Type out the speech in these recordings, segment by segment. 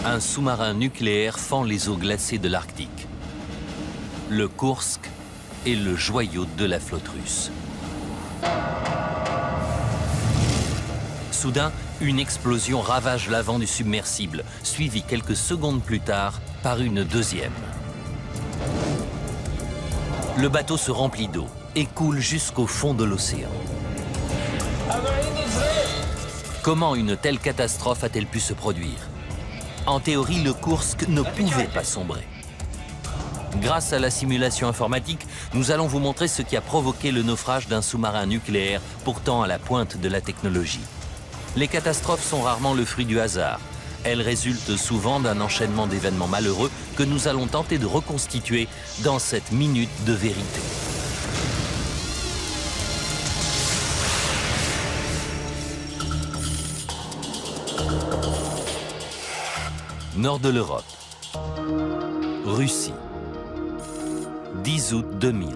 Un sous-marin nucléaire fend les eaux glacées de l'Arctique. Le Kursk est le joyau de la flotte russe. Soudain, une explosion ravage l'avant du submersible, suivie quelques secondes plus tard par une deuxième. Le bateau se remplit d'eau et coule jusqu'au fond de l'océan. Comment une telle catastrophe a-t-elle pu se produire? En théorie, le Kursk ne pouvait pas sombrer. Grâce à la simulation informatique, nous allons vous montrer ce qui a provoqué le naufrage d'un sous-marin nucléaire, pourtant à la pointe de la technologie. Les catastrophes sont rarement le fruit du hasard. Elles résultent souvent d'un enchaînement d'événements malheureux que nous allons tenter de reconstituer dans cette minute de vérité. Nord de l'Europe. Russie. 10 août 2000.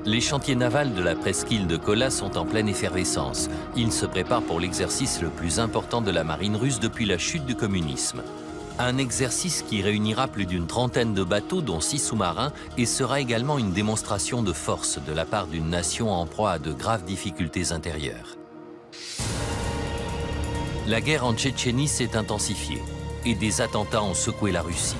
Les chantiers navals de la presqu'île de Kola sont en pleine effervescence. Ils se préparent pour l'exercice le plus important de la marine russe depuis la chute du communisme. Un exercice qui réunira plus d'une trentaine de bateaux, dont 6 sous-marins, et sera également une démonstration de force de la part d'une nation en proie à de graves difficultés intérieures. La guerre en Tchétchénie s'est intensifiée et des attentats ont secoué la Russie.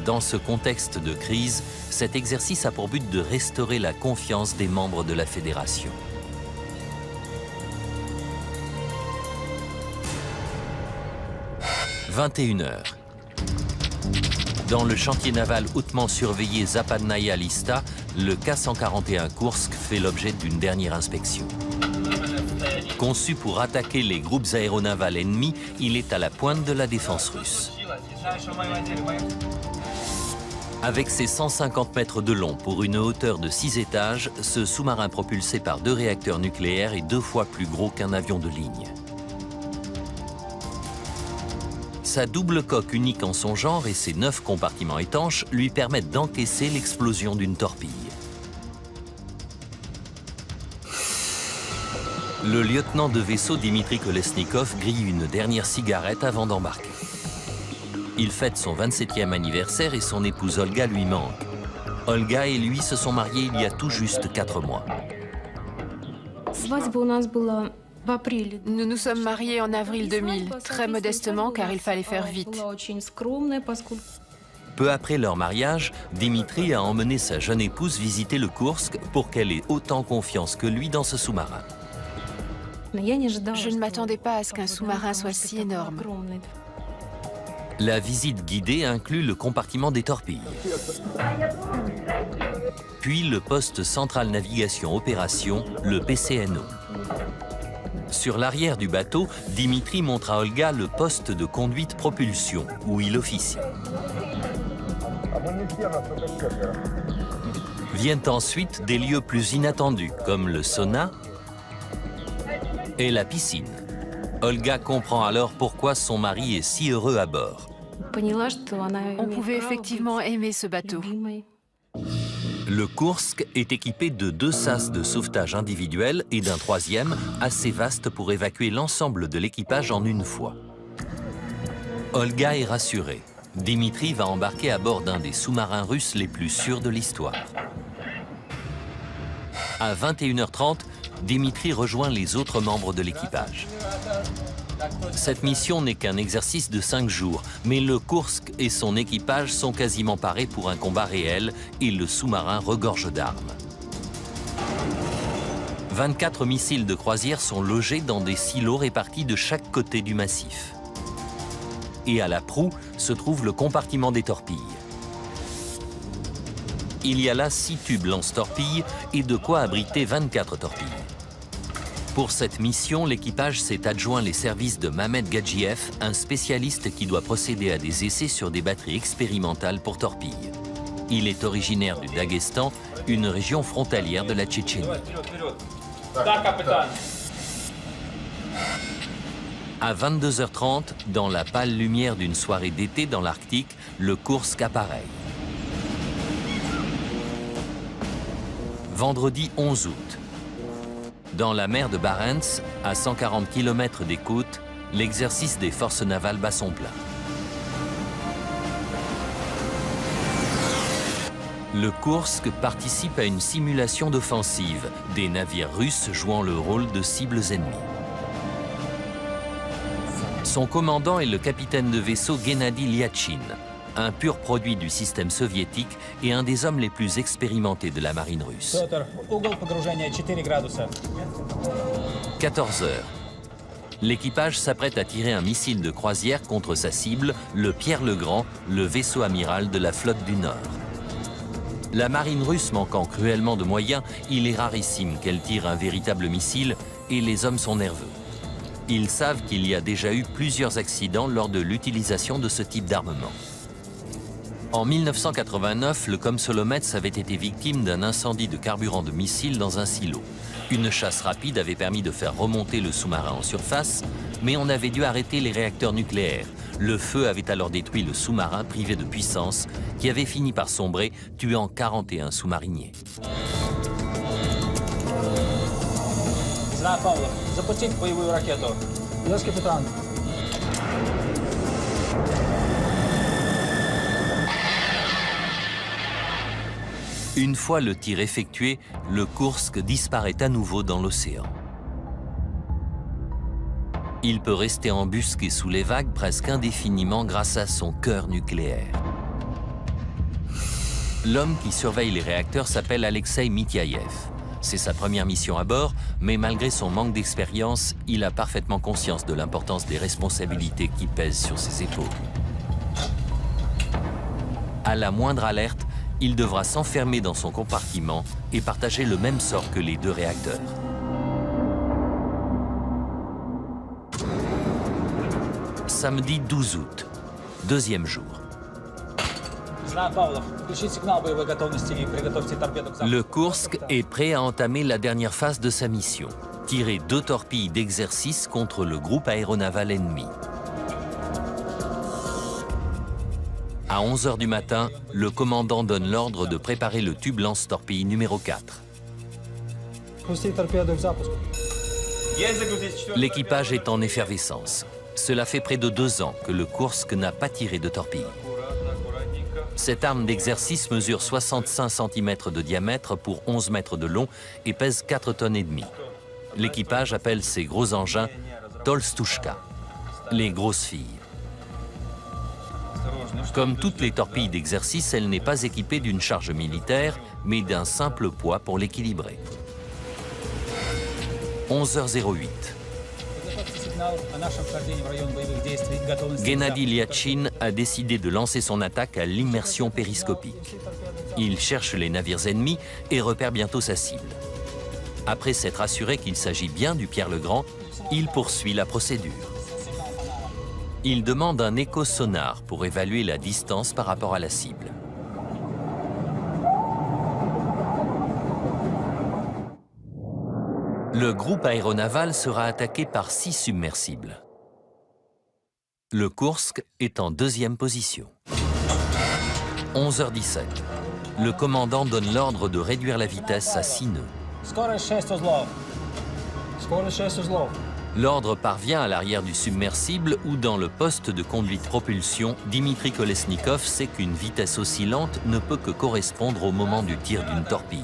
Dans ce contexte de crise, cet exercice a pour but de restaurer la confiance des membres de la fédération. « 21h. Dans le chantier naval hautement surveillé Zapadnaya Lista, le K-141 Kursk fait l'objet d'une dernière inspection. Conçu pour attaquer les groupes aéronavals ennemis, il est à la pointe de la défense russe. Avec ses 150 mètres de long pour une hauteur de 6 étages, ce sous-marin propulsé par 2 réacteurs nucléaires est 2 fois plus gros qu'un avion de ligne. Sa double coque unique en son genre et ses 9 compartiments étanches lui permettent d'encaisser l'explosion d'une torpille. Le lieutenant de vaisseau Dimitri Kolesnikov grille une dernière cigarette avant d'embarquer. Il fête son 27e anniversaire et son épouse Olga lui manque. Olga et lui se sont mariés il y a tout juste 4 mois. Nous nous sommes mariés en avril 2000, très modestement car il fallait faire vite. Peu après leur mariage, Dimitri a emmené sa jeune épouse visiter le Kursk pour qu'elle ait autant confiance que lui dans ce sous-marin. Je ne m'attendais pas à ce qu'un sous-marin soit si énorme. La visite guidée inclut le compartiment des torpilles, puis le poste central navigation opération, le PCNO. Sur l'arrière du bateau, Dimitri montre à Olga le poste de conduite propulsion, où il officie. Viennent ensuite des lieux plus inattendus, comme le sauna et la piscine. Olga comprend alors pourquoi son mari est si heureux à bord. On pouvait effectivement aimer ce bateau. Le Kursk est équipé de 2 sas de sauvetage individuels et d'un 3e, assez vaste pour évacuer l'ensemble de l'équipage en une fois. Olga est rassurée. Dimitri va embarquer à bord d'un des sous-marins russes les plus sûrs de l'histoire. À 21h30, Dimitri rejoint les autres membres de l'équipage. Cette mission n'est qu'un exercice de 5 jours, mais le Kursk et son équipage sont quasiment parés pour un combat réel et le sous-marin regorge d'armes. 24 missiles de croisière sont logés dans des silos répartis de chaque côté du massif. Et à la proue se trouve le compartiment des torpilles. Il y a là 6 tubes lance-torpilles et de quoi abriter 24 torpilles. Pour cette mission, l'équipage s'est adjoint les services de Mamed Gadjiev, un spécialiste qui doit procéder à des essais sur des batteries expérimentales pour torpilles. Il est originaire du Daghestan, une région frontalière de la Tchétchénie. À 22h30, dans la pâle lumière d'une soirée d'été dans l'Arctique, le Kursk apparaît. Vendredi 11 août. Dans la mer de Barents, à 140 km des côtes, l'exercice des forces navales bat son plein. Le Kursk participe à une simulation d'offensive, des navires russes jouant le rôle de cibles ennemies. Son commandant est le capitaine de vaisseau Gennady Lyachin, un pur produit du système soviétique et un des hommes les plus expérimentés de la marine russe. 14 heures. L'équipage s'apprête à tirer un missile de croisière contre sa cible, le Pierre-le-Grand, le vaisseau amiral de la flotte du Nord. La marine russe manquant cruellement de moyens, il est rarissime qu'elle tire un véritable missile et les hommes sont nerveux. Ils savent qu'il y a déjà eu plusieurs accidents lors de l'utilisation de ce type d'armement. En 1989, le Komsomolets avait été victime d'un incendie de carburant de missile dans un silo. Une chasse rapide avait permis de faire remonter le sous-marin en surface, mais on avait dû arrêter les réacteurs nucléaires. Le feu avait alors détruit le sous-marin privé de puissance, qui avait fini par sombrer, tuant 41 sous-mariniers. Une fois le tir effectué, le Kursk disparaît à nouveau dans l'océan. Il peut rester embusqué sous les vagues presque indéfiniment grâce à son cœur nucléaire. L'homme qui surveille les réacteurs s'appelle Alexei Mityayev. C'est sa première mission à bord, mais malgré son manque d'expérience, il a parfaitement conscience de l'importance des responsabilités qui pèsent sur ses épaules. À la moindre alerte, il devra s'enfermer dans son compartiment et partager le même sort que les deux réacteurs. Samedi 12 août, deuxième jour. Le Kursk est prêt à entamer la dernière phase de sa mission, tirer 2 torpilles d'exercice contre le groupe aéronaval ennemi. À 11 h du matin, le commandant donne l'ordre de préparer le tube lance-torpille numéro 4. L'équipage est en effervescence. Cela fait près de 2 ans que le Kursk n'a pas tiré de torpille. Cette arme d'exercice mesure 65 cm de diamètre pour 11 mètres de long et pèse 4,5 tonnes. L'équipage appelle ces gros engins Tolstushka, les grosses filles. Comme toutes les torpilles d'exercice, elle n'est pas équipée d'une charge militaire, mais d'un simple poids pour l'équilibrer. 11h08. Gennady Lyachin a décidé de lancer son attaque à l'immersion périscopique. Il cherche les navires ennemis et repère bientôt sa cible. Après s'être assuré qu'il s'agit bien du Pierre-le-Grand, il poursuit la procédure. Il demande un écho-sonar pour évaluer la distance par rapport à la cible. Le groupe aéronaval sera attaqué par 6 submersibles. Le Kursk est en deuxième position. 11h17. Le commandant donne l'ordre de réduire la vitesse à 6 nœuds. L'ordre parvient à l'arrière du submersible où, dans le poste de conduite propulsion, Dimitri Kolesnikov sait qu'une vitesse oscillante ne peut que correspondre au moment du tir d'une torpille.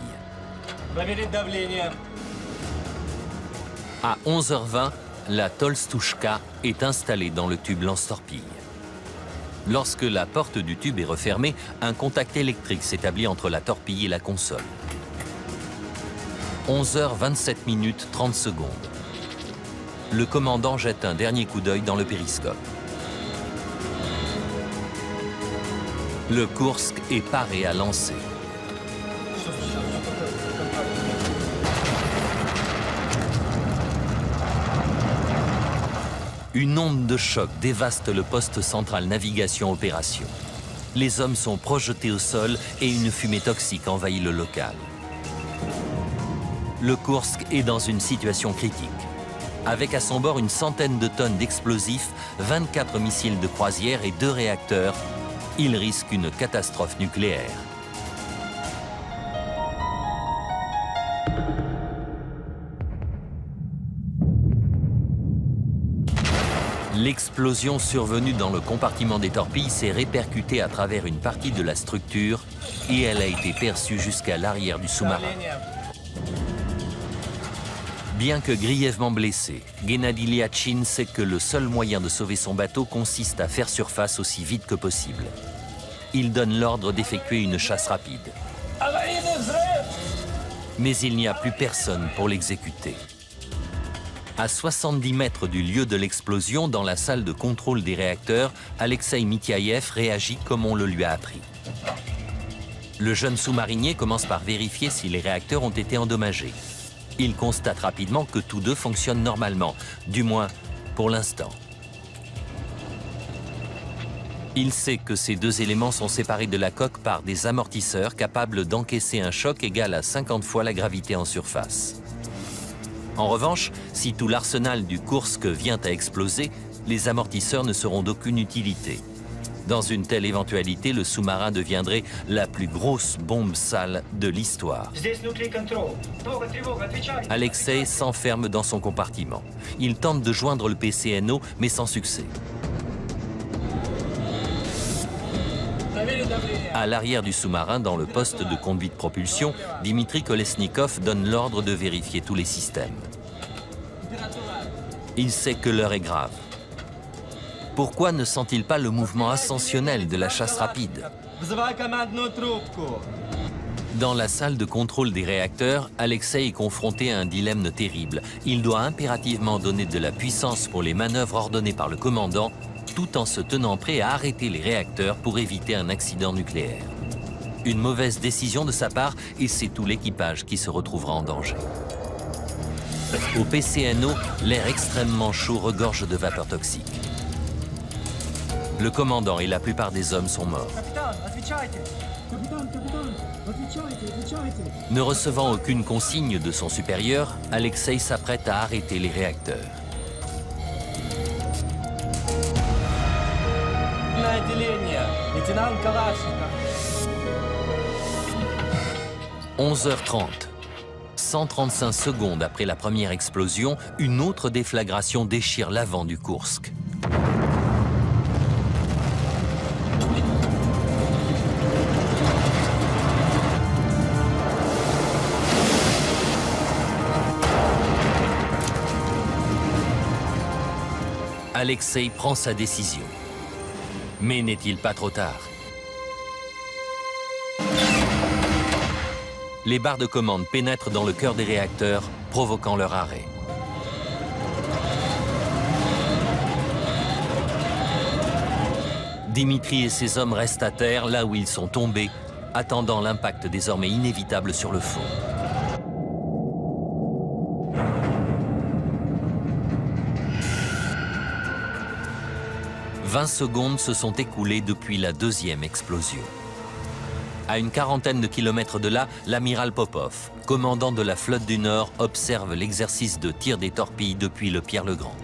À 11h20, la Tolstushka est installée dans le tube lance-torpille. Lorsque la porte du tube est refermée, un contact électrique s'établit entre la torpille et la console. 11h27 30 secondes. Le commandant jette un dernier coup d'œil dans le périscope. Le Kursk est paré à lancer. Une onde de choc dévaste le poste central navigation-opération. Les hommes sont projetés au sol et une fumée toxique envahit le local. Le Kursk est dans une situation critique. Avec à son bord une centaine de tonnes d'explosifs, 24 missiles de croisière et 2 réacteurs, il risque une catastrophe nucléaire. L'explosion survenue dans le compartiment des torpilles s'est répercutée à travers une partie de la structure et elle a été perçue jusqu'à l'arrière du sous-marin. Bien que grièvement blessé, Gennady Lyachin sait que le seul moyen de sauver son bateau consiste à faire surface aussi vite que possible. Il donne l'ordre d'effectuer une chasse rapide. Mais il n'y a plus personne pour l'exécuter. À 70 mètres du lieu de l'explosion, dans la salle de contrôle des réacteurs, Alexei Mitiaïev réagit comme on le lui a appris. Le jeune sous-marinier commence par vérifier si les réacteurs ont été endommagés. Il constate rapidement que tous deux fonctionnent normalement, du moins pour l'instant. Il sait que ces deux éléments sont séparés de la coque par des amortisseurs capables d'encaisser un choc égal à 50 fois la gravité en surface. En revanche, si tout l'arsenal du Kursk vient à exploser, les amortisseurs ne seront d'aucune utilité. Dans une telle éventualité, le sous-marin deviendrait la plus grosse bombe sale de l'histoire. Alexei s'enferme dans son compartiment. Il tente de joindre le PCNO, mais sans succès. À l'arrière du sous-marin, dans le poste de conduit de propulsion, Dimitri Kolesnikov donne l'ordre de vérifier tous les systèmes. Il sait que l'heure est grave. Pourquoi ne sent-il pas le mouvement ascensionnel de la chasse rapide? Dans la salle de contrôle des réacteurs, Alexei est confronté à un dilemme terrible. Il doit impérativement donner de la puissance pour les manœuvres ordonnées par le commandant, tout en se tenant prêt à arrêter les réacteurs pour éviter un accident nucléaire. Une mauvaise décision de sa part et c'est tout l'équipage qui se retrouvera en danger. Au PCNO, l'air extrêmement chaud regorge de vapeur toxique. Le commandant et la plupart des hommes sont morts. Ne recevant aucune consigne de son supérieur, Alexei s'apprête à arrêter les réacteurs. 11h30. 135 secondes après la première explosion, une autre déflagration déchire l'avant du Kursk. Alexei prend sa décision. Mais n'est-il pas trop tard? Les barres de commande pénètrent dans le cœur des réacteurs, provoquant leur arrêt. Dimitri et ses hommes restent à terre, là où ils sont tombés, attendant l'impact désormais inévitable sur le fond. « 20 secondes se sont écoulées depuis la deuxième explosion. À une quarantaine de kilomètres de là, l'amiral Popov, commandant de la flotte du Nord, observe l'exercice de tir des torpilles depuis le Pierre-le-Grand.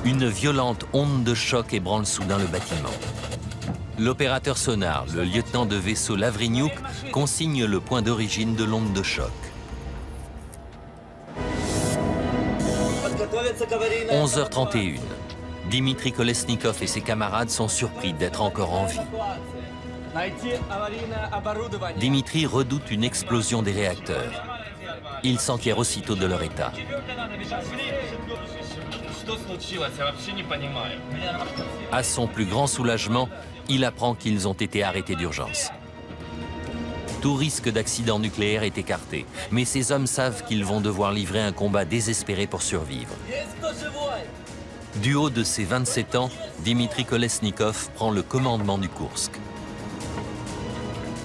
Une violente onde de choc ébranle soudain le bâtiment. L'opérateur sonar, le lieutenant de vaisseau Lavrigniouk, consigne le point d'origine de l'onde de choc. 11h31. Dimitri Kolesnikov et ses camarades sont surpris d'être encore en vie. Dimitri redoute une explosion des réacteurs. Il s'enquiert aussitôt de leur état. À son plus grand soulagement, il apprend qu'ils ont été arrêtés d'urgence. Tout risque d'accident nucléaire est écarté, mais ces hommes savent qu'ils vont devoir livrer un combat désespéré pour survivre. Du haut de ses 27 ans, Dimitri Kolesnikov prend le commandement du Kursk.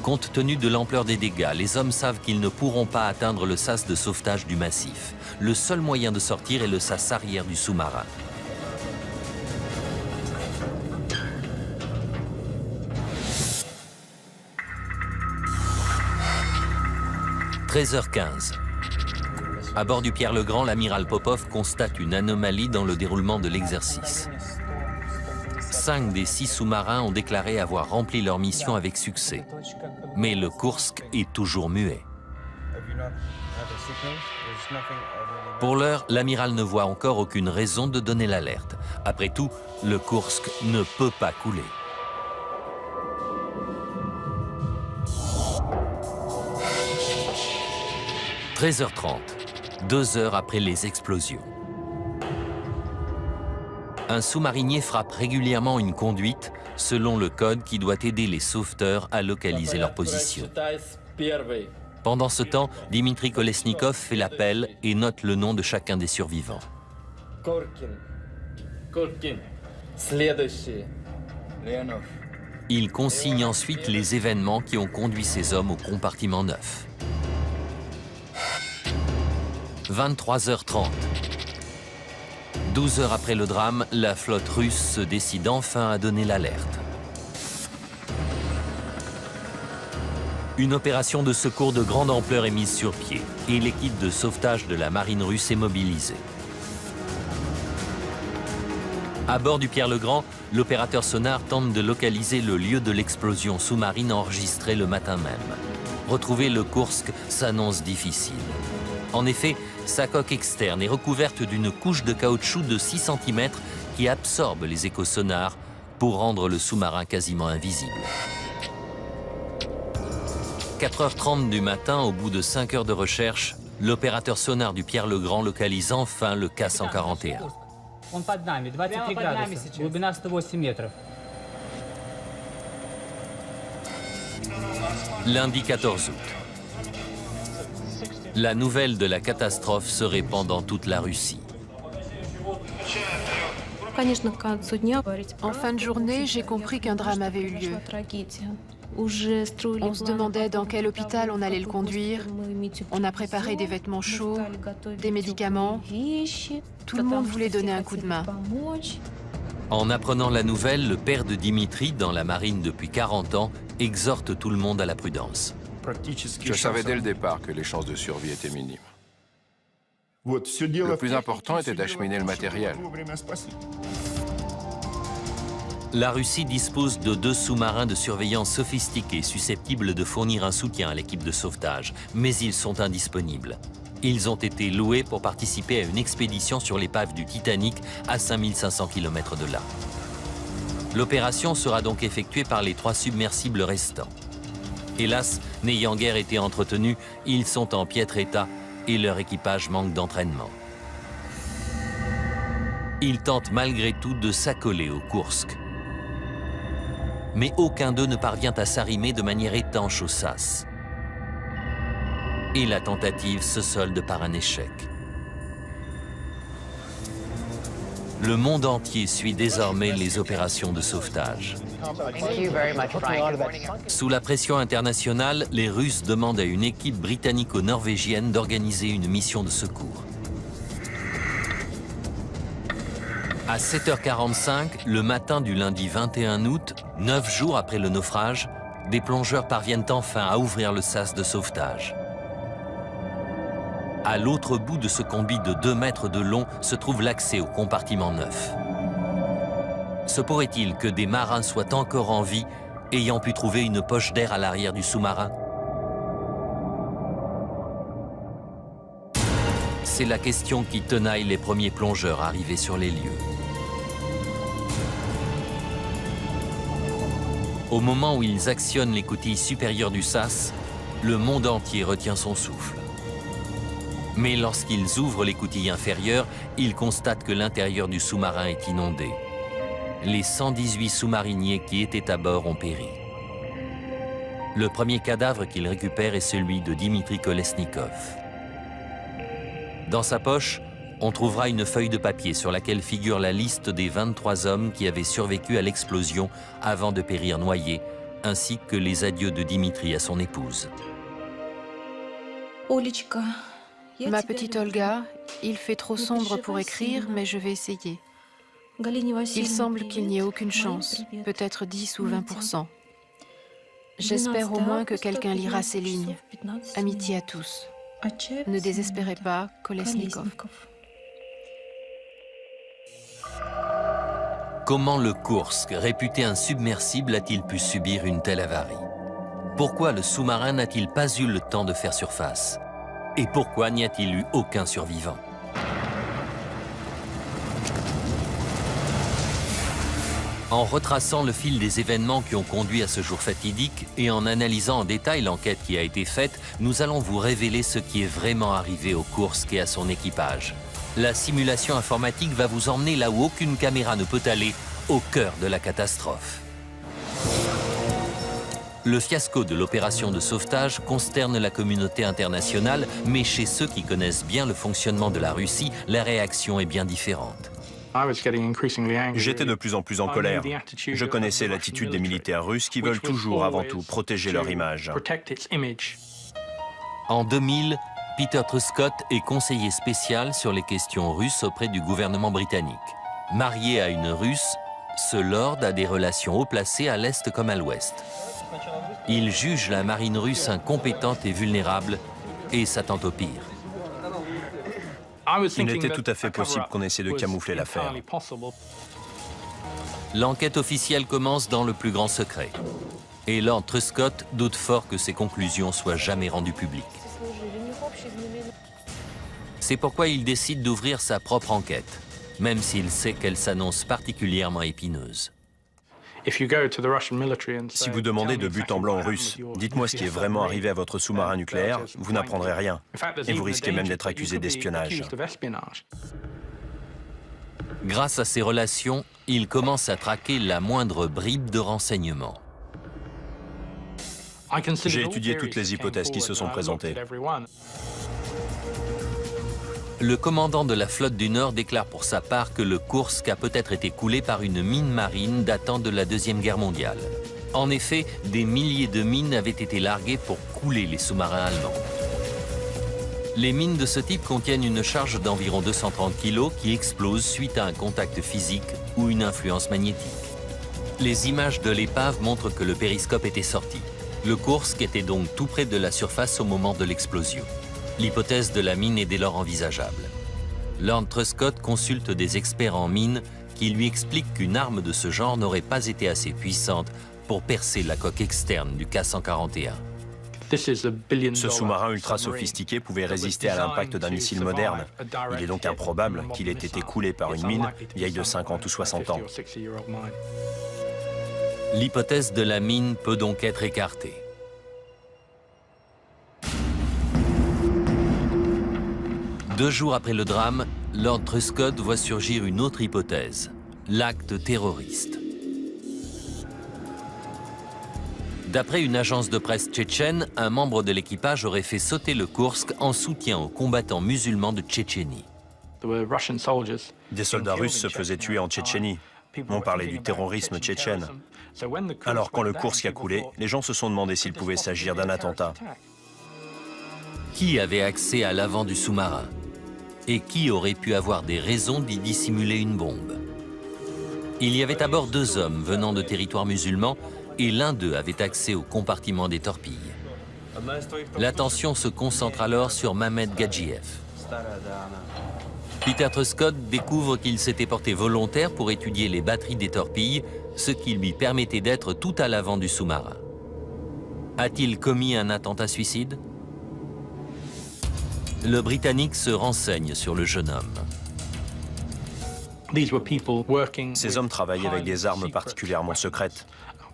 Compte tenu de l'ampleur des dégâts, les hommes savent qu'ils ne pourront pas atteindre le sas de sauvetage du massif. Le seul moyen de sortir est le sas arrière du sous-marin. « 13h15. À bord du Pierre-le-Grand, l'amiral Popov constate une anomalie dans le déroulement de l'exercice. 5 des 6 sous-marins ont déclaré avoir rempli leur mission avec succès. Mais le Kursk est toujours muet. Pour l'heure, l'amiral ne voit encore aucune raison de donner l'alerte. Après tout, le Kursk ne peut pas couler. « 13h30, 2 heures après les explosions. Un sous-marinier frappe régulièrement une conduite selon le code qui doit aider les sauveteurs à localiser leur position. Pendant ce temps, Dimitri Kolesnikov fait l'appel et note le nom de chacun des survivants. Il consigne ensuite les événements qui ont conduit ces hommes au compartiment 9. 23h30. 12 heures après le drame, la flotte russe se décide enfin à donner l'alerte. Une opération de secours de grande ampleur est mise sur pied et l'équipe de sauvetage de la marine russe est mobilisée. À bord du Pierre-le-Grand, l'opérateur sonar tente de localiser le lieu de l'explosion sous-marine enregistrée le matin même. Retrouver le Kursk s'annonce difficile. En effet, sa coque externe est recouverte d'une couche de caoutchouc de 6 cm qui absorbe les échos sonars pour rendre le sous-marin quasiment invisible. 4h30 du matin, au bout de 5 heures de recherche, l'opérateur sonar du Pierre-le-Grand localise enfin le K-141. Lundi 14 août. La nouvelle de la catastrophe se répand dans toute la Russie. En fin de journée, j'ai compris qu'un drame avait eu lieu. On se demandait dans quel hôpital on allait le conduire. On a préparé des vêtements chauds, des médicaments. Tout le monde voulait donner un coup de main. En apprenant la nouvelle, le père de Dimitri, dans la marine depuis 40 ans, exhorte tout le monde à la prudence. Je savais dès le départ que les chances de survie étaient minimes. Le plus important était d'acheminer le matériel. La Russie dispose de 2 sous-marins de surveillance sophistiqués susceptibles de fournir un soutien à l'équipe de sauvetage, mais ils sont indisponibles. Ils ont été loués pour participer à une expédition sur l'épave du Titanic à 5500 km de là. L'opération sera donc effectuée par les 3 submersibles restants. Hélas, n'ayant guère été entretenus, ils sont en piètre état et leur équipage manque d'entraînement. Ils tentent malgré tout de s'accoler au Kursk. Mais aucun d'eux ne parvient à s'arrimer de manière étanche au sas. Et la tentative se solde par un échec. Le monde entier suit désormais les opérations de sauvetage. Sous la pression internationale, les Russes demandent à une équipe britannico-norvégienne d'organiser une mission de secours. À 7h45, le matin du lundi 21 août, 9 jours après le naufrage, des plongeurs parviennent enfin à ouvrir le sas de sauvetage. À l'autre bout de ce combi de 2 mètres de long se trouve l'accès au compartiment 9. Se pourrait-il que des marins soient encore en vie, ayant pu trouver une poche d'air à l'arrière du sous-marin? C'est la question qui tenaille les premiers plongeurs arrivés sur les lieux. Au moment où ils actionnent les coutilles supérieures du sas, le monde entier retient son souffle. Mais lorsqu'ils ouvrent les coutilles inférieures, ils constatent que l'intérieur du sous-marin est inondé. Les 118 sous-mariniers qui étaient à bord ont péri. Le premier cadavre qu'ils récupèrent est celui de Dimitri Kolesnikov. Dans sa poche, on trouvera une feuille de papier sur laquelle figure la liste des 23 hommes qui avaient survécu à l'explosion avant de périr noyés, ainsi que les adieux de Dimitri à son épouse. Ma petite Olga, il fait trop sombre pour écrire, mais je vais essayer. Il semble qu'il n'y ait aucune chance, peut-être 10 ou 20%. J'espère au moins que quelqu'un lira ces lignes. Amitié à tous. Ne désespérez pas, Kolesnikov. Comment le Kursk, réputé insubmersible, a-t-il pu subir une telle avarie? Pourquoi le sous-marin n'a-t-il pas eu le temps de faire surface? Et pourquoi n'y a-t-il eu aucun survivant? En retraçant le fil des événements qui ont conduit à ce jour fatidique et en analysant en détail l'enquête qui a été faite, nous allons vous révéler ce qui est vraiment arrivé au Kursk et à son équipage. La simulation informatique va vous emmener là où aucune caméra ne peut aller, au cœur de la catastrophe. Le fiasco de l'opération de sauvetage consterne la communauté internationale, mais chez ceux qui connaissent bien le fonctionnement de la Russie, la réaction est bien différente. J'étais de plus en plus en colère. Je connaissais l'attitude des militaires russes qui veulent toujours, avant tout, protéger leur image. En 2000, Peter Truscott est conseiller spécial sur les questions russes auprès du gouvernement britannique. Marié à une Russe, ce lord a des relations haut placées à l'Est comme à l'Ouest. Il juge la marine russe incompétente et vulnérable et s'attend au pire. Il était tout à fait possible qu'on essaie de camoufler l'affaire. L'enquête officielle commence dans le plus grand secret. Et Lord Truscott doute fort que ses conclusions soient jamais rendues publiques. C'est pourquoi il décide d'ouvrir sa propre enquête, même s'il sait qu'elle s'annonce particulièrement épineuse. Si vous demandez de but en blanc aux Russes, dites-moi ce qui est vraiment arrivé à votre sous-marin nucléaire, vous n'apprendrez rien. Et vous risquez même d'être accusé d'espionnage. Grâce à ses relations, il commence à traquer la moindre bribe de renseignements. J'ai étudié toutes les hypothèses qui se sont présentées. Le commandant de la flotte du Nord déclare pour sa part que le Kursk a peut-être été coulé par une mine marine datant de la Deuxième Guerre mondiale. En effet, des milliers de mines avaient été larguées pour couler les sous-marins allemands. Les mines de ce type contiennent une charge d'environ 230 kg qui explose suite à un contact physique ou une influence magnétique. Les images de l'épave montrent que le périscope était sorti. Le Kursk était donc tout près de la surface au moment de l'explosion. L'hypothèse de la mine est dès lors envisageable. Lord Truscott consulte des experts en mines qui lui expliquent qu'une arme de ce genre n'aurait pas été assez puissante pour percer la coque externe du K-141. Ce sous-marin ultra sophistiqué pouvait résister à l'impact d'un missile moderne. Il est donc improbable qu'il ait été coulé par une mine vieille de 50 ou 60 ans. L'hypothèse de la mine peut donc être écartée. Deux jours après le drame, Lord Truscott voit surgir une autre hypothèse, l'acte terroriste. D'après une agence de presse tchétchène, un membre de l'équipage aurait fait sauter le Kursk en soutien aux combattants musulmans de Tchétchénie. Des soldats russes se faisaient tuer en Tchétchénie. On parlait du terrorisme tchétchène. Alors quand le Kursk a coulé, les gens se sont demandé s'il pouvait s'agir d'un attentat. Qui avait accès à l'avant du sous-marin? Et qui aurait pu avoir des raisons d'y dissimuler une bombe? Il y avait à bord deux hommes venant de territoires musulmans et l'un d'eux avait accès au compartiment des torpilles. L'attention se concentre alors sur Mehmet Gadjiev. Peter Truscott découvre qu'il s'était porté volontaire pour étudier les batteries des torpilles, ce qui lui permettait d'être tout à l'avant du sous-marin. A-t-il commis un attentat suicide? Le Britannique se renseigne sur le jeune homme. Ces hommes travaillaient avec des armes particulièrement secrètes.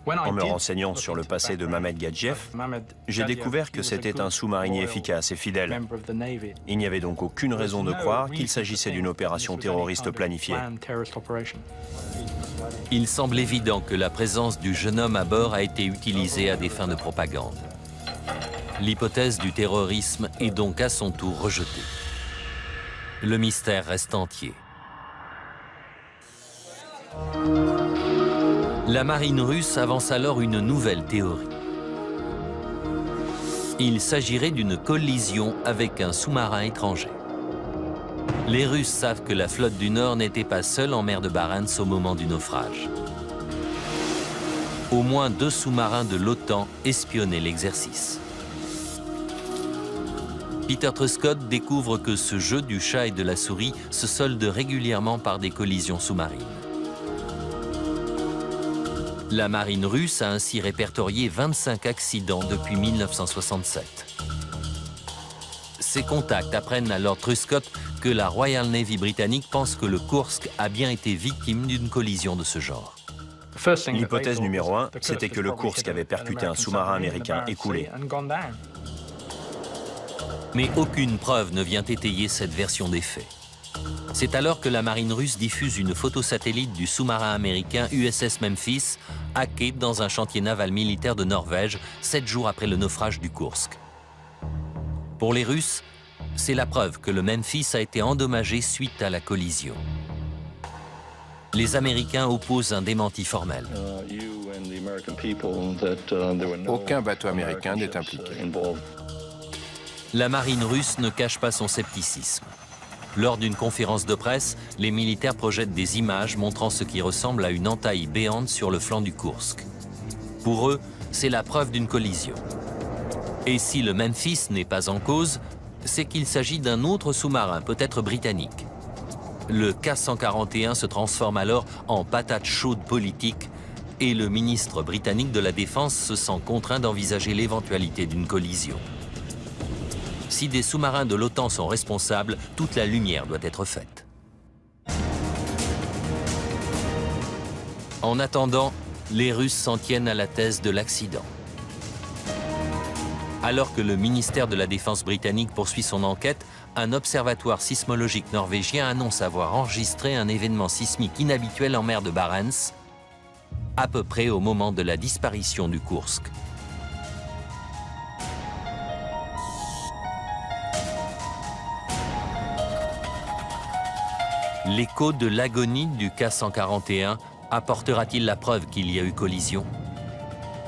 En me renseignant sur le passé de Mehmet Gadjiev, j'ai découvert que c'était un sous-marinier efficace et fidèle. Il n'y avait donc aucune raison de croire qu'il s'agissait d'une opération terroriste planifiée. Il semble évident que la présence du jeune homme à bord a été utilisée à des fins de propagande. L'hypothèse du terrorisme est donc à son tour rejetée. Le mystère reste entier. La marine russe avance alors une nouvelle théorie. Il s'agirait d'une collision avec un sous-marin étranger. Les Russes savent que la flotte du Nord n'était pas seule en mer de Barents au moment du naufrage. Au moins 2 sous-marins de l'OTAN espionnaient l'exercice. Peter Truscott découvre que ce jeu du chat et de la souris se solde régulièrement par des collisions sous-marines. La marine russe a ainsi répertorié 25 accidents depuis 1967. Ses contacts apprennent à Lord Truscott que la Royal Navy britannique pense que le Kursk a bien été victime d'une collision de ce genre. L'hypothèse numéro 1, c'était que le Kursk avait percuté un sous-marin américain écoulé. Mais aucune preuve ne vient étayer cette version des faits. C'est alors que la marine russe diffuse une photo satellite du sous-marin américain USS Memphis, hacké dans un chantier naval militaire de Norvège, 7 jours après le naufrage du Kursk. Pour les Russes, c'est la preuve que le Memphis a été endommagé suite à la collision. Les Américains opposent un démenti formel. Aucun bateau américain n'est impliqué. La marine russe ne cache pas son scepticisme. Lors d'une conférence de presse, les militaires projettent des images montrant ce qui ressemble à une entaille béante sur le flanc du Kursk. Pour eux, c'est la preuve d'une collision. Et si le Memphis n'est pas en cause, c'est qu'il s'agit d'un autre sous-marin, peut-être britannique. Le K-141 se transforme alors en patate chaude politique et le ministre britannique de la Défense se sent contraint d'envisager l'éventualité d'une collision. Si des sous-marins de l'OTAN sont responsables, toute la lumière doit être faite. En attendant, les Russes s'en tiennent à la thèse de l'accident. Alors que le ministère de la Défense britannique poursuit son enquête, un observatoire sismologique norvégien annonce avoir enregistré un événement sismique inhabituel en mer de Barents, à peu près au moment de la disparition du Kursk. L'écho de l'agonie du K-141 apportera-t-il la preuve qu'il y a eu collision?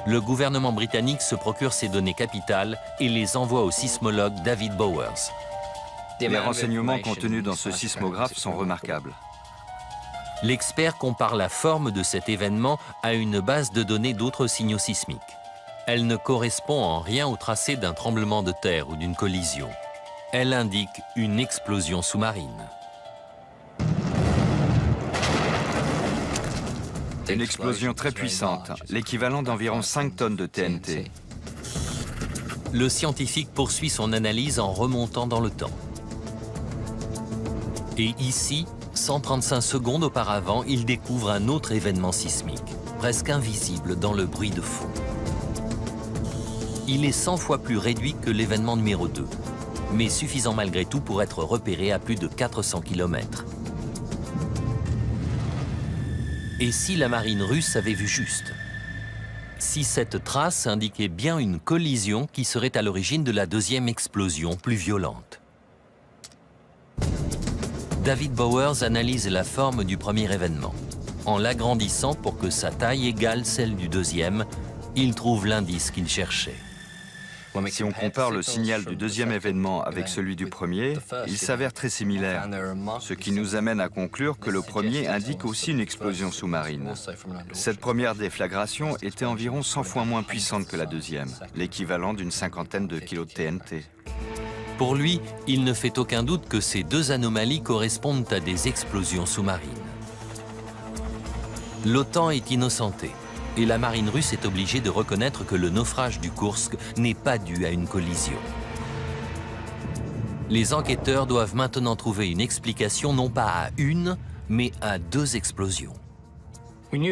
Le gouvernement britannique se procure ces données capitales et les envoie au sismologue David Bowers. Les renseignements contenus dans ce sismographe sont remarquables. L'expert compare la forme de cet événement à une base de données d'autres signaux sismiques. Elle ne correspond en rien au tracé d'un tremblement de terre ou d'une collision. Elle indique une explosion sous-marine. Une explosion très puissante, l'équivalent d'environ 5 tonnes de TNT. Le scientifique poursuit son analyse en remontant dans le temps. Et ici, 135 secondes auparavant, il découvre un autre événement sismique, presque invisible dans le bruit de fond. Il est 100 fois plus réduit que l'événement numéro 2, mais suffisant malgré tout pour être repéré à plus de 400 km. Et si la marine russe avait vu juste? Si cette trace indiquait bien une collision qui serait à l'origine de la deuxième explosion plus violente? David Bowers analyse la forme du premier événement. En l'agrandissant pour que sa taille égale celle du deuxième, il trouve l'indice qu'il cherchait. Si on compare le signal du deuxième événement avec celui du premier, il s'avère très similaire, ce qui nous amène à conclure que le premier indique aussi une explosion sous-marine. Cette première déflagration était environ 100 fois moins puissante que la deuxième, l'équivalent d'une 50aine de kilos de TNT. Pour lui, il ne fait aucun doute que ces deux anomalies correspondent à des explosions sous-marines. L'OTAN est innocentée. Et la marine russe est obligée de reconnaître que le naufrage du Kursk n'est pas dû à une collision. Les enquêteurs doivent maintenant trouver une explication non pas à une, mais à deux explosions. Il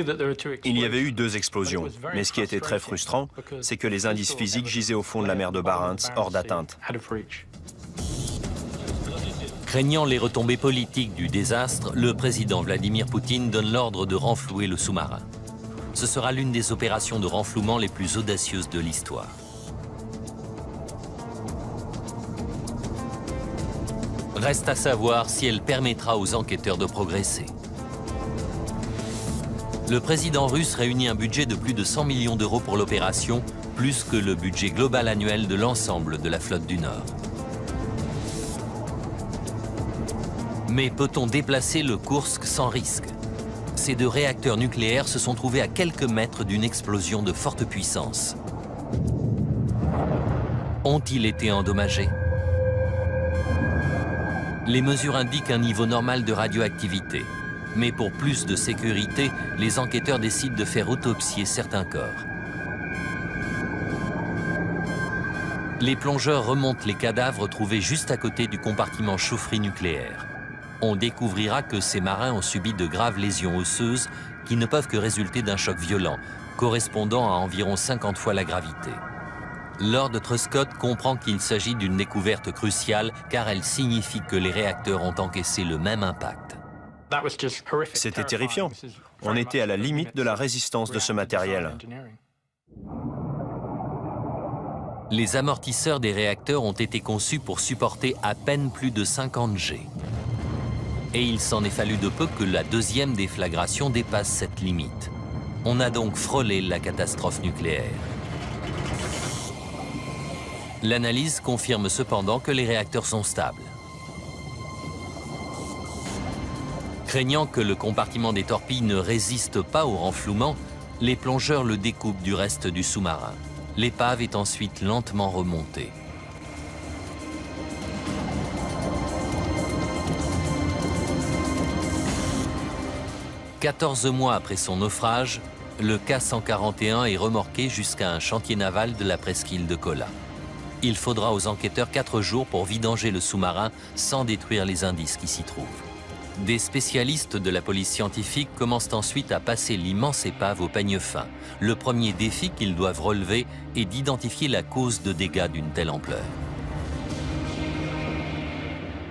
y avait eu 2 explosions, mais ce qui était très frustrant, c'est que les indices physiques gisaient au fond de la mer de Barents, hors d'atteinte. Craignant les retombées politiques du désastre, le président Vladimir Poutine donne l'ordre de renflouer le sous-marin. Ce sera l'une des opérations de renflouement les plus audacieuses de l'histoire. Reste à savoir si elle permettra aux enquêteurs de progresser. Le président russe réunit un budget de plus de 100 millions d'euros pour l'opération, plus que le budget global annuel de l'ensemble de la flotte du Nord. Mais peut-on déplacer le Kursk sans risque? Ces 2 réacteurs nucléaires se sont trouvés à quelques mètres d'une explosion de forte puissance. Ont-ils été endommagés? Les mesures indiquent un niveau normal de radioactivité. Mais pour plus de sécurité, les enquêteurs décident de faire autopsier certains corps. Les plongeurs remontent les cadavres trouvés juste à côté du compartiment chaufferie nucléaire. On découvrira que ces marins ont subi de graves lésions osseuses qui ne peuvent que résulter d'un choc violent, correspondant à environ 50 fois la gravité. Lord Truscott comprend qu'il s'agit d'une découverte cruciale car elle signifie que les réacteurs ont encaissé le même impact. C'était terrifiant. On était à la limite de la résistance de ce matériel. Les amortisseurs des réacteurs ont été conçus pour supporter à peine plus de 50 G. Et il s'en est fallu de peu que la deuxième déflagration dépasse cette limite. On a donc frôlé la catastrophe nucléaire. L'analyse confirme cependant que les réacteurs sont stables. Craignant que le compartiment des torpilles ne résiste pas au renflouement, les plongeurs le découpent du reste du sous-marin. L'épave est ensuite lentement remontée. « 14 mois après son naufrage, le K-141 est remorqué jusqu'à un chantier naval de la presqu'île de Kola. Il faudra aux enquêteurs 4 jours pour vidanger le sous-marin sans détruire les indices qui s'y trouvent. Des spécialistes de la police scientifique commencent ensuite à passer l'immense épave au peigne fin. Le premier défi qu'ils doivent relever est d'identifier la cause de dégâts d'une telle ampleur.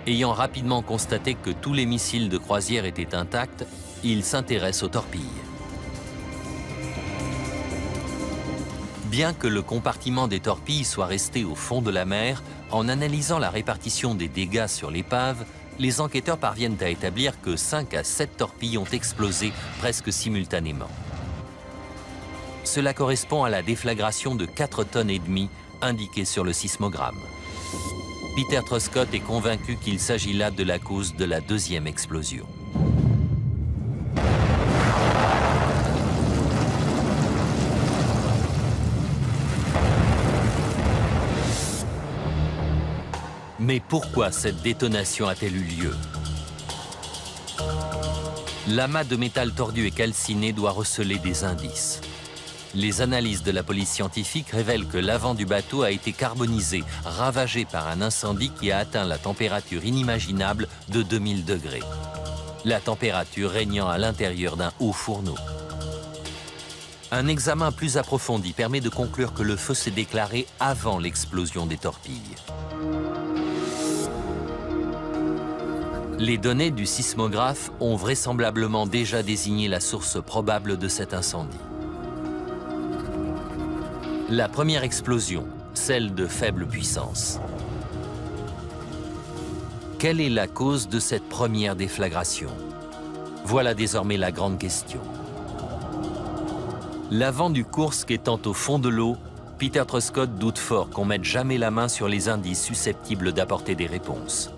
Ayant rapidement constaté que tous les missiles de croisière étaient intacts, ils s'intéressent aux torpilles. Bien que le compartiment des torpilles soit resté au fond de la mer, en analysant la répartition des dégâts sur l'épave, les enquêteurs parviennent à établir que 5 à 7 torpilles ont explosé presque simultanément. Cela correspond à la déflagration de 4,5 tonnes indiquée sur le sismogramme. Peter Truscott est convaincu qu'il s'agit là de la cause de la deuxième explosion. Mais pourquoi cette détonation a-t-elle eu lieu? L'amas de métal tordu et calciné doit receler des indices. Les analyses de la police scientifique révèlent que l'avant du bateau a été carbonisé, ravagé par un incendie qui a atteint la température inimaginable de 2000 degrés. La température régnant à l'intérieur d'un haut fourneau. Un examen plus approfondi permet de conclure que le feu s'est déclaré avant l'explosion des torpilles. Les données du sismographe ont vraisemblablement déjà désigné la source probable de cet incendie. La première explosion, celle de faible puissance. Quelle est la cause de cette première déflagration? Voilà désormais la grande question. L'avant du Kursk étant au fond de l'eau, Peter Truscott doute fort qu'on mette jamais la main sur les indices susceptibles d'apporter des réponses.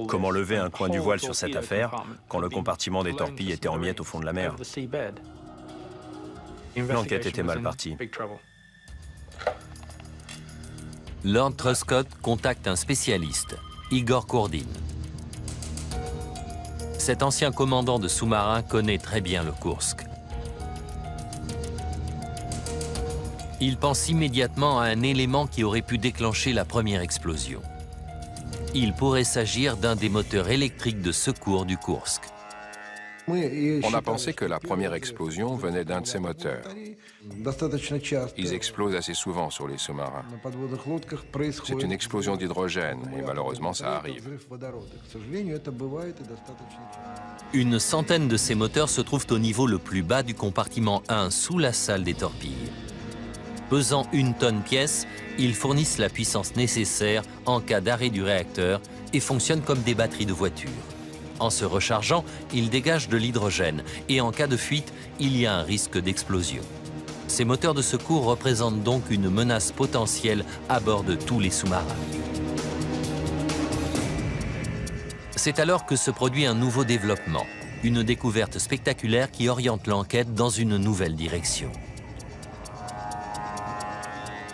Comment lever un coin du voile sur cette affaire quand le compartiment des torpilles était en miettes au fond de la mer? L'enquête était mal partie. Lord Truscott contacte un spécialiste, Igor Kurdin. Cet ancien commandant de sous-marin connaît très bien le Kursk. Il pense immédiatement à un élément qui aurait pu déclencher la première explosion. Il pourrait s'agir d'un des moteurs électriques de secours du Kursk. On a pensé que la première explosion venait d'un de ces moteurs. Ils explosent assez souvent sur les sous-marins. C'est une explosion d'hydrogène et malheureusement ça arrive. Une centaine de ces moteurs se trouvent au niveau le plus bas du compartiment 1 sous la salle des torpilles. Pesant 1 tonne pièce, ils fournissent la puissance nécessaire en cas d'arrêt du réacteur et fonctionnent comme des batteries de voiture. En se rechargeant, ils dégagent de l'hydrogène et en cas de fuite, il y a un risque d'explosion. Ces moteurs de secours représentent donc une menace potentielle à bord de tous les sous-marins. C'est alors que se produit un nouveau développement, une découverte spectaculaire qui oriente l'enquête dans une nouvelle direction.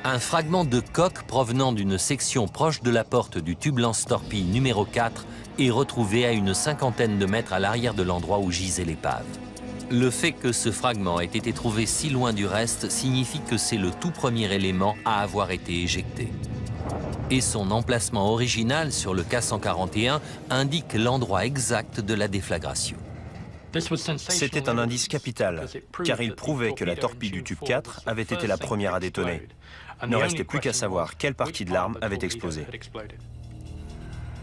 Un fragment de coque provenant d'une section proche de la porte du tube lance-torpille numéro 4 est retrouvé à une 50aine de mètres à l'arrière de l'endroit où gisait l'épave. Le fait que ce fragment ait été trouvé si loin du reste signifie que c'est le tout premier élément à avoir été éjecté. Et son emplacement original sur le K-141 indique l'endroit exact de la déflagration. C'était un indice capital, car il prouvait que la torpille du tube 4 avait été la première à détonner. Il ne restait plus qu'à savoir quelle partie de l'arme avait explosé.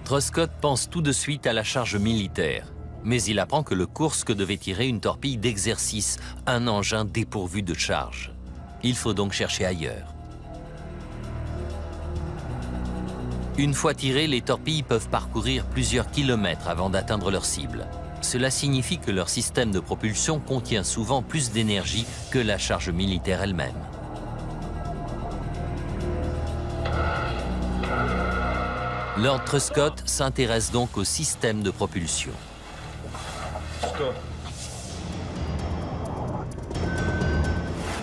Truscott pense tout de suite à la charge militaire, mais il apprend que le Kursk devait tirer une torpille d'exercice, un engin dépourvu de charge. Il faut donc chercher ailleurs. Une fois tirées, les torpilles peuvent parcourir plusieurs kilomètres avant d'atteindre leur cible. Cela signifie que leur système de propulsion contient souvent plus d'énergie que la charge militaire elle-même. Lord Truscott s'intéresse donc au système de propulsion.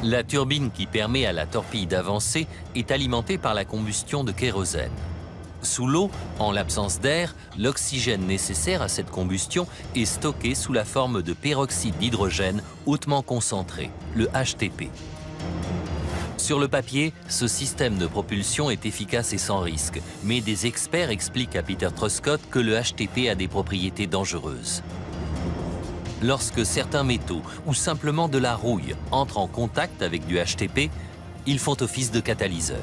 La turbine qui permet à la torpille d'avancer est alimentée par la combustion de kérosène. Sous l'eau, en l'absence d'air, l'oxygène nécessaire à cette combustion est stocké sous la forme de peroxyde d'hydrogène hautement concentré, le HTP. Sur le papier, ce système de propulsion est efficace et sans risque, mais des experts expliquent à Peter Truscott que le HTP a des propriétés dangereuses. Lorsque certains métaux ou simplement de la rouille entrent en contact avec du HTP, ils font office de catalyseur.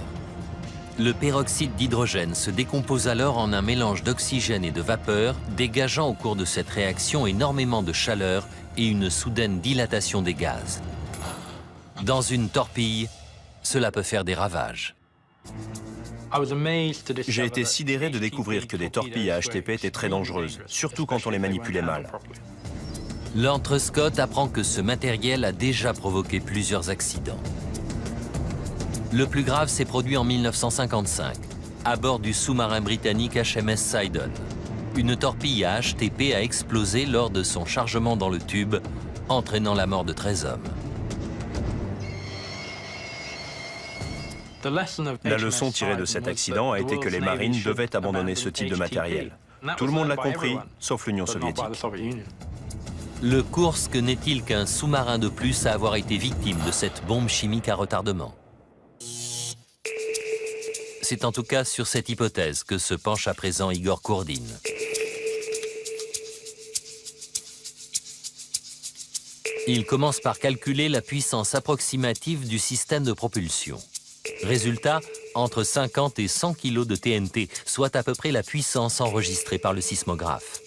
Le peroxyde d'hydrogène se décompose alors en un mélange d'oxygène et de vapeur, dégageant au cours de cette réaction énormément de chaleur et une soudaine dilatation des gaz. Dans une torpille, cela peut faire des ravages. J'ai été sidéré de découvrir que des torpilles à HTP étaient très dangereuses, surtout quand on les manipulait mal. Lord Truscott apprend que ce matériel a déjà provoqué plusieurs accidents. Le plus grave s'est produit en 1955, à bord du sous-marin britannique HMS Sidon. Une torpille à HTP a explosé lors de son chargement dans le tube, entraînant la mort de 13 hommes. La leçon tirée de cet accident a été que les marines devaient abandonner ce type de matériel. Tout le monde l'a compris, sauf l'Union soviétique. Le Kursk n'est-il qu'un sous-marin de plus à avoir été victime de cette bombe chimique à retardement? C'est en tout cas sur cette hypothèse que se penche à présent Igor Kourdin. Il commence par calculer la puissance approximative du système de propulsion. Résultat, entre 50 et 100 kg de TNT, soit à peu près la puissance enregistrée par le sismographe.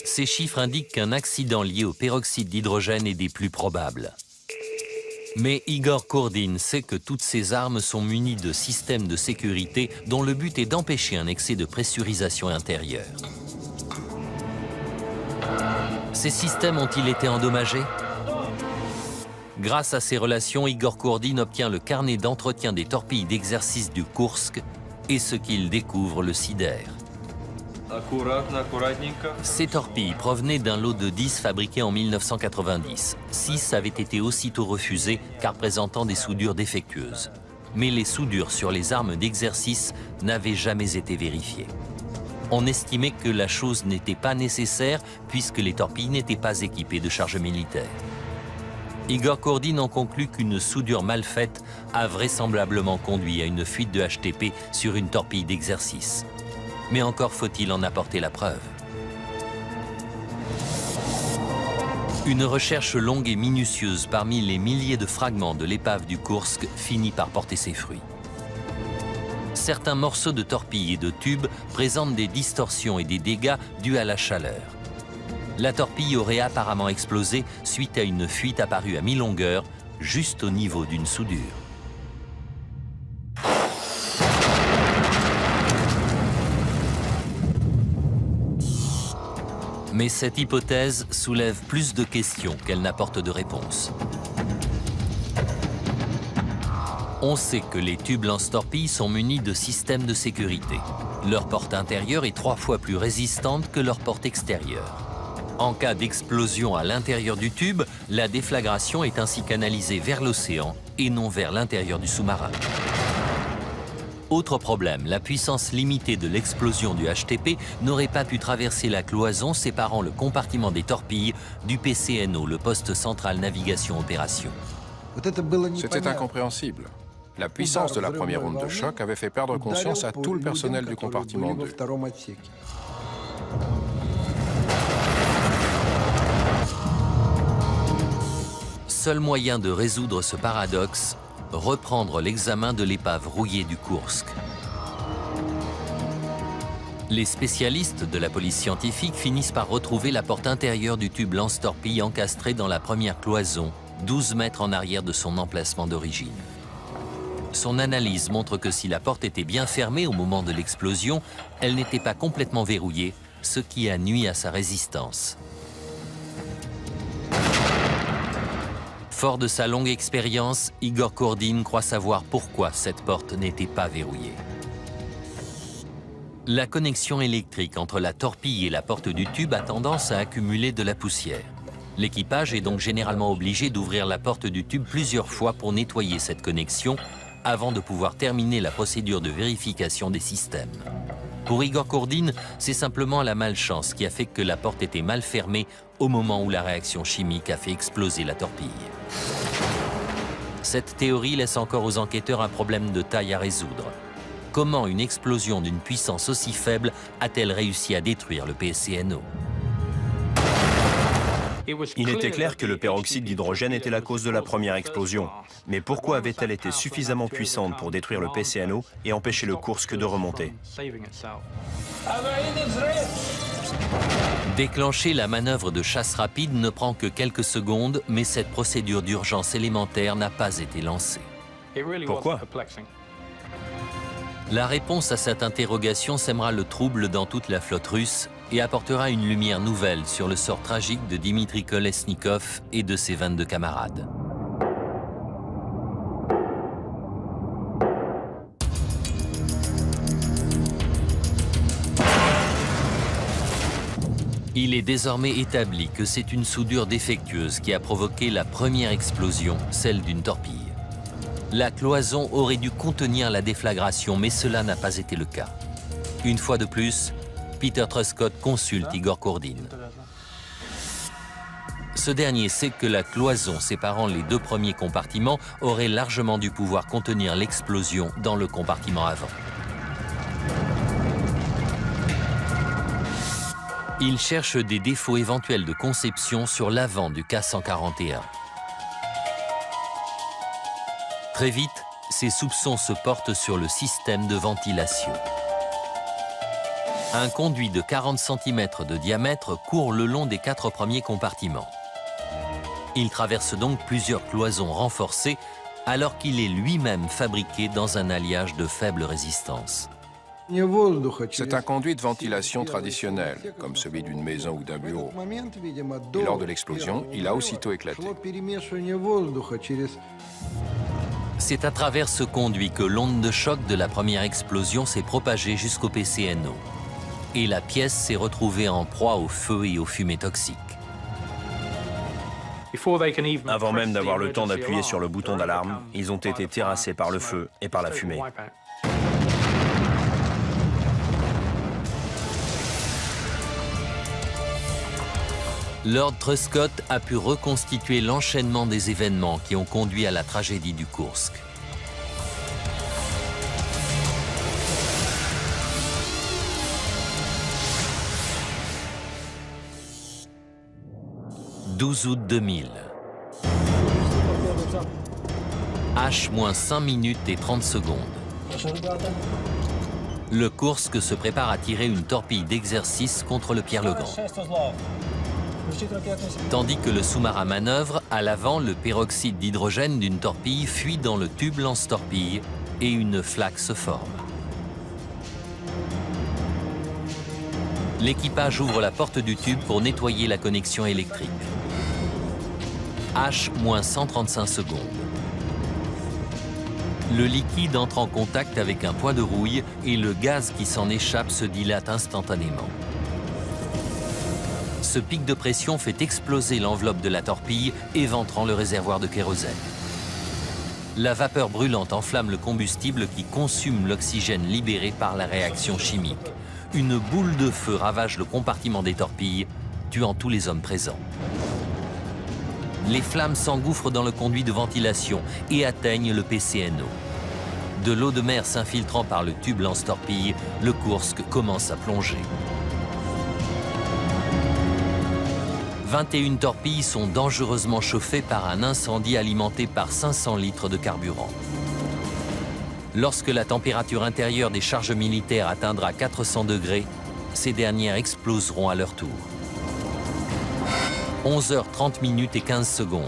Ces chiffres indiquent qu'un accident lié au peroxyde d'hydrogène est des plus probables. Mais Igor Kourdin sait que toutes ces armes sont munies de systèmes de sécurité dont le but est d'empêcher un excès de pressurisation intérieure. Ces systèmes ont-ils été endommagés? Grâce à ces relations, Igor Kourdin obtient le carnet d'entretien des torpilles d'exercice du Kursk et ce qu'il découvre le sidère. Ces torpilles provenaient d'un lot de 10 fabriqués en 1990. 6 avaient été aussitôt refusés car présentant des soudures défectueuses. Mais les soudures sur les armes d'exercice n'avaient jamais été vérifiées. On estimait que la chose n'était pas nécessaire puisque les torpilles n'étaient pas équipées de charge militaire. Igor Kourdin en conclut qu'une soudure mal faite a vraisemblablement conduit à une fuite de HTP sur une torpille d'exercice. Mais encore faut-il en apporter la preuve. Une recherche longue et minutieuse parmi les milliers de fragments de l'épave du Kursk finit par porter ses fruits. Certains morceaux de torpilles et de tubes présentent des distorsions et des dégâts dus à la chaleur. La torpille aurait apparemment explosé suite à une fuite apparue à mi-longueur, juste au niveau d'une soudure. Mais cette hypothèse soulève plus de questions qu'elle n'apporte de réponses. On sait que les tubes lance-torpilles sont munis de systèmes de sécurité. Leur porte intérieure est 3 fois plus résistante que leur porte extérieure. En cas d'explosion à l'intérieur du tube, la déflagration est ainsi canalisée vers l'océan et non vers l'intérieur du sous-marin. Autre problème, la puissance limitée de l'explosion du HTP n'aurait pas pu traverser la cloison séparant le compartiment des torpilles du PCNO, le poste central navigation opération. C'était incompréhensible. La puissance de la première onde de choc avait fait perdre conscience à tout le personnel du compartiment 2. Seul moyen de résoudre ce paradoxe, reprendre l'examen de l'épave rouillée du Kursk. Les spécialistes de la police scientifique finissent par retrouver la porte intérieure du tube lance-torpille encastré dans la première cloison, 12 mètres en arrière de son emplacement d'origine. Son analyse montre que si la porte était bien fermée au moment de l'explosion, elle n'était pas complètement verrouillée, ce qui a nui à sa résistance. Fort de sa longue expérience, Igor Kordin croit savoir pourquoi cette porte n'était pas verrouillée. La connexion électrique entre la torpille et la porte du tube a tendance à accumuler de la poussière. L'équipage est donc généralement obligé d'ouvrir la porte du tube plusieurs fois pour nettoyer cette connexion avant de pouvoir terminer la procédure de vérification des systèmes. Pour Igor Kordin, c'est simplement la malchance qui a fait que la porte était mal fermée au moment où la réaction chimique a fait exploser la torpille. Cette théorie laisse encore aux enquêteurs un problème de taille à résoudre. Comment une explosion d'une puissance aussi faible a-t-elle réussi à détruire le PCNO? Il était clair que le peroxyde d'hydrogène était la cause de la première explosion. Mais pourquoi avait-elle été suffisamment puissante pour détruire le PCNO et empêcher le Kursk de remonter? Déclencher la manœuvre de chasse rapide ne prend que quelques secondes, mais cette procédure d'urgence élémentaire n'a pas été lancée. Pourquoi? La réponse à cette interrogation sèmera le trouble dans toute la flotte russe et apportera une lumière nouvelle sur le sort tragique de Dimitri Kolesnikov et de ses 22 camarades. Il est désormais établi que c'est une soudure défectueuse qui a provoqué la première explosion, celle d'une torpille. La cloison aurait dû contenir la déflagration, mais cela n'a pas été le cas. Une fois de plus, Peter Truscott consulte Igor Kordin. Ce dernier sait que la cloison séparant les deux premiers compartiments aurait largement dû pouvoir contenir l'explosion dans le compartiment avant. Il cherche des défauts éventuels de conception sur l'avant du K-141. Très vite, ses soupçons se portent sur le système de ventilation. Un conduit de 40 cm de diamètre court le long des 4 premiers compartiments. Il traverse donc plusieurs cloisons renforcées alors qu'il est lui-même fabriqué dans un alliage de faible résistance. C'est un conduit de ventilation traditionnel, comme celui d'une maison ou d'un bureau. Et lors de l'explosion, il a aussitôt éclaté. C'est à travers ce conduit que l'onde de choc de la première explosion s'est propagée jusqu'au PCNO. Et la pièce s'est retrouvée en proie au feu et aux fumées toxiques. Avant même d'avoir le temps d'appuyer sur le bouton d'alarme, ils ont été terrassés par le feu et par la fumée. Lord Truscott a pu reconstituer l'enchaînement des événements qui ont conduit à la tragédie du Kursk. « 12 août 2000. H-5 minutes et 30 secondes. Le Kursk se prépare à tirer une torpille d'exercice contre le Pierre-le-Grand. Tandis que le sous-marin manœuvre, à l'avant, le peroxyde d'hydrogène d'une torpille fuit dans le tube lance-torpille et une flaque se forme. L'équipage ouvre la porte du tube pour nettoyer la connexion électrique. H-135 secondes. Le liquide entre en contact avec un point de rouille et le gaz qui s'en échappe se dilate instantanément. Ce pic de pression fait exploser l'enveloppe de la torpille, éventrant le réservoir de kérosène. La vapeur brûlante enflamme le combustible qui consume l'oxygène libéré par la réaction chimique. Une boule de feu ravage le compartiment des torpilles, tuant tous les hommes présents. Les flammes s'engouffrent dans le conduit de ventilation et atteignent le PCNO. De l'eau de mer s'infiltrant par le tube lance-torpille, le Kursk commence à plonger. 21 torpilles sont dangereusement chauffées par un incendie alimenté par 500 litres de carburant. Lorsque la température intérieure des charges militaires atteindra 400 degrés, ces dernières exploseront à leur tour. 11h30 et 15 secondes.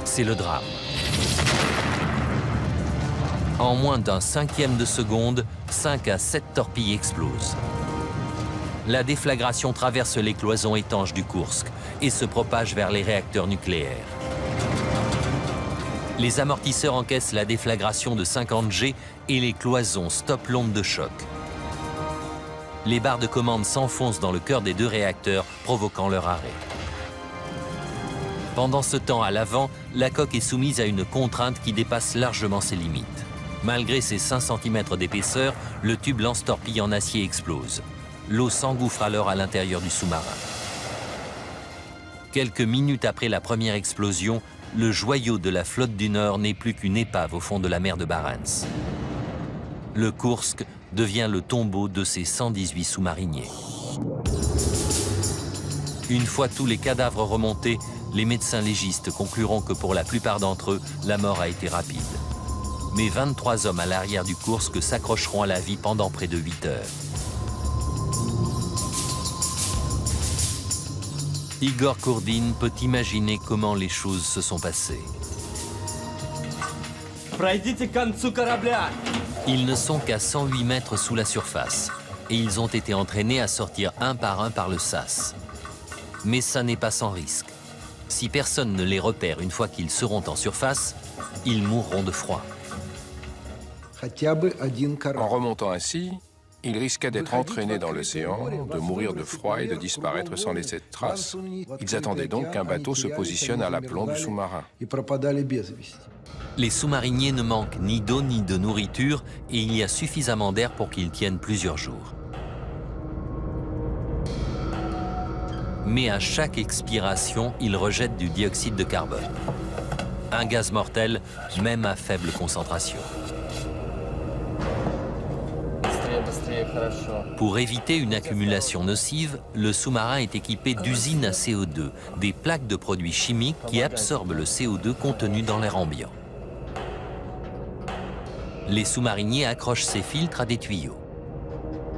C'est le drame. En moins d'un cinquième de seconde, 5 à 7 torpilles explosent. La déflagration traverse les cloisons étanches du Kursk et se propage vers les réacteurs nucléaires. Les amortisseurs encaissent la déflagration de 50 G et les cloisons stoppent l'onde de choc. Les barres de commande s'enfoncent dans le cœur des deux réacteurs, provoquant leur arrêt. Pendant ce temps, à l'avant, la coque est soumise à une contrainte qui dépasse largement ses limites. Malgré ses 5 cm d'épaisseur, le tube lance-torpille en acier explose. L'eau s'engouffre alors à l'intérieur du sous-marin. Quelques minutes après la première explosion, le joyau de la flotte du Nord n'est plus qu'une épave au fond de la mer de Barents. Le Kursk devient le tombeau de ses 118 sous-mariniers. Une fois tous les cadavres remontés, les médecins légistes concluront que pour la plupart d'entre eux, la mort a été rapide. Mais 23 hommes à l'arrière du Kursk s'accrocheront à la vie pendant près de 8 heures. Igor Kurdin peut imaginer comment les choses se sont passées. Ils ne sont qu'à 108 mètres sous la surface et ils ont été entraînés à sortir un par le sas. Mais ça n'est pas sans risque. Si personne ne les repère une fois qu'ils seront en surface, ils mourront de froid. En remontant ainsi, ils risquaient d'être entraînés dans l'océan, de mourir de froid et de disparaître sans laisser de traces. Ils attendaient donc qu'un bateau se positionne à l'aplomb du sous-marin. Les sous-mariniers ne manquent ni d'eau ni de nourriture et il y a suffisamment d'air pour qu'ils tiennent plusieurs jours. Mais à chaque expiration, ils rejettent du dioxyde de carbone. Un gaz mortel, même à faible concentration. Pour éviter une accumulation nocive, le sous-marin est équipé d'usines à CO2, des plaques de produits chimiques qui absorbent le CO2 contenu dans l'air ambiant. Les sous-mariniers accrochent ces filtres à des tuyaux.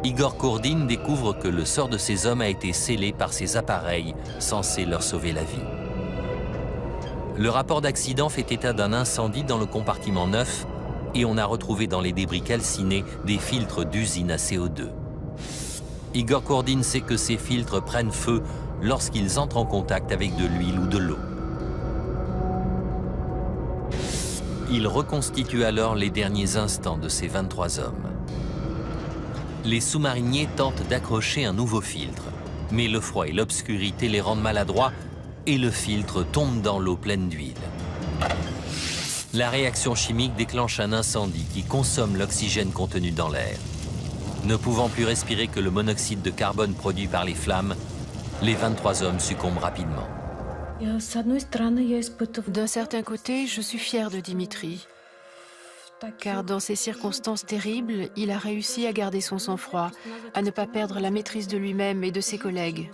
Igor Kurdin découvre que le sort de ces hommes a été scellé par ces appareils censés leur sauver la vie. Le rapport d'accident fait état d'un incendie dans le compartiment 9 et on a retrouvé dans les débris calcinés des filtres d'usine à CO2. Igor Kurdin sait que ces filtres prennent feu lorsqu'ils entrent en contact avec de l'huile ou de l'eau. Il reconstitue alors les derniers instants de ces 23 hommes. Les sous-mariniers tentent d'accrocher un nouveau filtre, mais le froid et l'obscurité les rendent maladroits et le filtre tombe dans l'eau pleine d'huile. La réaction chimique déclenche un incendie qui consomme l'oxygène contenu dans l'air. Ne pouvant plus respirer que le monoxyde de carbone produit par les flammes, les 23 hommes succombent rapidement. D'un certain côté, je suis fière de Dimitri, car dans ces circonstances terribles, il a réussi à garder son sang-froid, à ne pas perdre la maîtrise de lui-même et de ses collègues.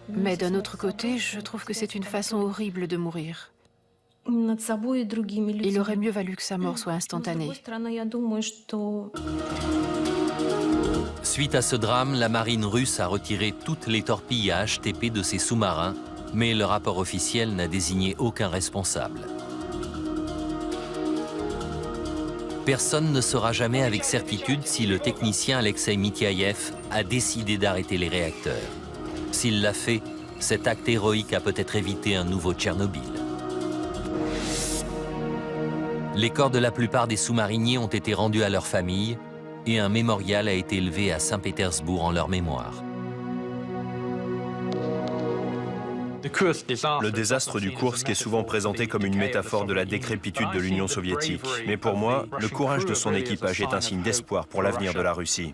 Mais d'un autre côté, je trouve que c'est une façon horrible de mourir. Il aurait mieux valu que sa mort soit instantanée. Suite à ce drame, la marine russe a retiré toutes les torpilles à HTP de ses sous-marins, mais le rapport officiel n'a désigné aucun responsable. Personne ne saura jamais avec certitude si le technicien Alexei Mityayev a décidé d'arrêter les réacteurs. S'il l'a fait, cet acte héroïque a peut-être évité un nouveau Tchernobyl. Les corps de la plupart des sous-mariniers ont été rendus à leurs familles et un mémorial a été élevé à Saint-Pétersbourg en leur mémoire. Le désastre du Koursk est souvent présenté comme une métaphore de la décrépitude de l'Union soviétique. Mais pour moi, le courage de son équipage est un signe d'espoir pour l'avenir de la Russie.